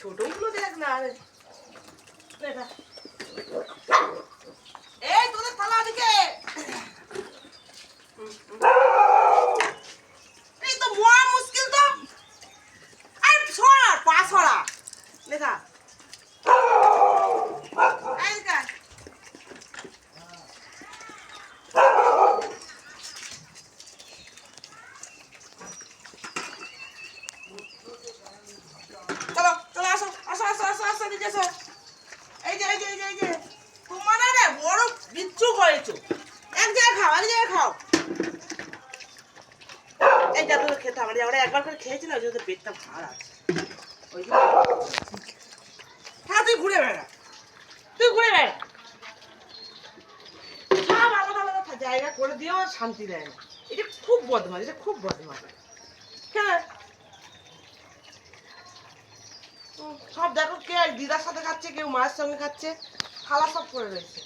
ছোটগুলো দেখ না আরে এই তোদের থালা দিকে এই তো মহা মুশকিল তো আর ছড়া পা ছড়া লেখা এই কা চলো চলো আসো আসো আসো আসো আসো দিকে আসো এই যে তোমার না বড় বিচ্ছু হয়েছো এক জায়গায় খাও এক জায়গায় খাও এই যা তোকে খেতে হবে আমরা একবার করে খেয়েছি না ওই জন্য পেটটা ভার আছে ওই হ্যাঁ তুই ঘুরে বেড়া সব আলাদা আলাদা জায়গা করে দিয়েও শান্তি দেয় না এটা খুব বদমাশ কেন সব দেখো কে দিদার সাথে খাচ্ছে কেউ মায়ের সঙ্গে খাচ্ছে থালা সব করে রয়েছে